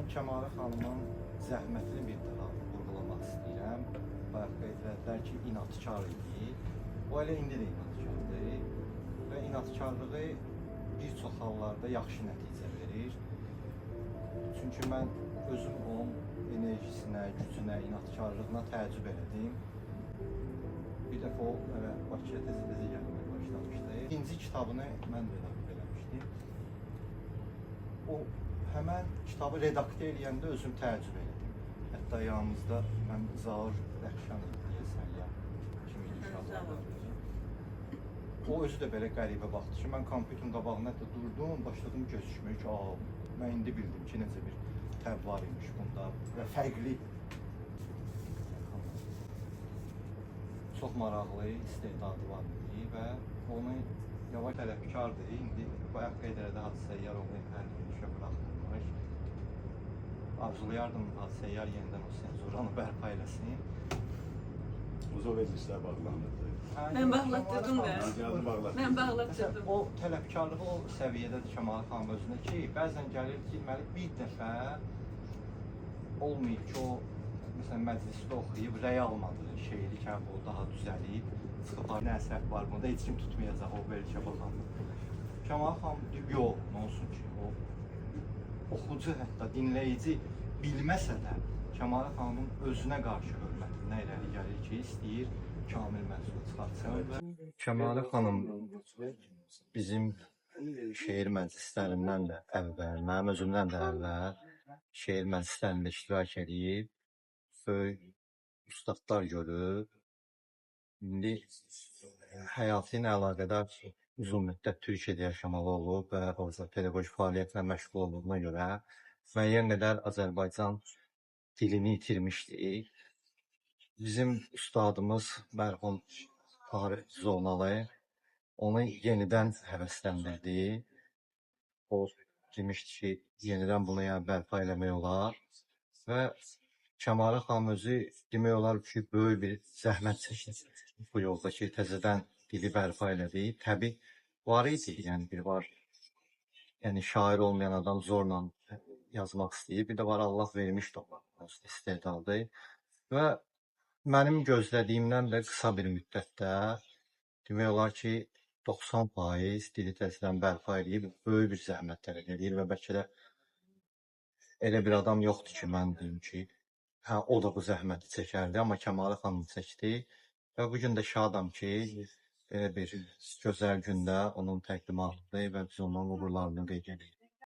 Mən Kəmalə xanımın zəhmətini bir daha vurğulamaq istəyirəm. Bayaq qeyd etdilər ki, inadkar idi. O elə indi də inadkardır və inadkarlığı bir çox hallarda yaxşı nəticə verir. Çünki mən özüm onun enerjisinə, gücünə, inadkarlığına təəccüb elədim. Bir dəfə o Bakıya tez-tez gəlməyə başlamışdı. İkinci kitabını mən redaktör eləmişdim. O həmən kitabı redaktör eləyəndə özüm təəccüb elədim. Hətta yanımızda mən Zaur Rəxşanov deyəsən ya kimi uşaqlar. O özü də belə qəribə baxdı ki, mən kompüterin qabağına da durdum, başladım gözüşməyə ki, mən indi bildim ki, necə bir təb var imiş bunda və fərqli. Çox maraqlı, istedadı var idi və onu yavaş tələbkardır. İndi bayaq qeyd elədi Hadisəyyar onu hər işə buraxdırmış. Arzulayardım Hadisəyyar yenidən o senzuranı bərpa eləsin. Uzun verilişlər bağlanırdı. Ben bağlattırdım da. Ben bağlattırdım. O tələbkarlığı o səviyyədədir Kəmalə xanım özünə ki, bəzən gəlir ki, bir dəfə olmayıb ki, o məsələn məclisdə oxuyub, rəy almadığı şeiri ki, o daha düzəlib, çıxıb nə əsər var, bunda heç kim tutmayacaq o verilişə baxanda. Kəmalə xanım deyib, yox, nə olsun ki, o oxucu hətta dinləyici bilməsə də Kəmalə xanımın özünə qarşı hörmətinə irəli gəlir ki, istəyir kamil məhsul çıxartsın. Kəmalə xanım bizim şeir məclislərindən də əvvəl, mənim özümdən də əvvəl şeir məclislərində iştirak edib, böyük ustadlar görüb, indi həyatı ilə əlaqədar uzun müddət Türkiyədə yaşamalı olub və orada pedaqoji fəaliyyətlə məşğul olduğuna görə müəyyən qədər Azərbaycan dilini itirmişdi. Bizim ustadımız mərhum Fahri Zonalı onu yenidən həvəsləndirdi. O demişdi ki, yenidən bunu bərpa eləmək olar və Kəmalə xanım özü demək olar ki, böyük bir zəhmət çəkdi bu yolda ki, təzədən dili bərpa elədi. Təbii var idi, yəni bir var, yəni şair olmayan adam zorla yazmaq istəyir. Bir də var Allah vermişdi ona istedadı və mənim gözlədiyimdən də qısa bir müddətdə demək olar ki, 90% dili təzədən bərpa edib, böyük bir zəhmətlər edir və bəlkə də elə bir adam yoxdur ki, mən deyim ki, o da bu zəhməti çəkərdi, amma Kəmalə xanım çəkdi və bugün də şadam ki, belə bir gözəl gündə onun təqdimatı və biz onun uğurlarını qeyd edirik.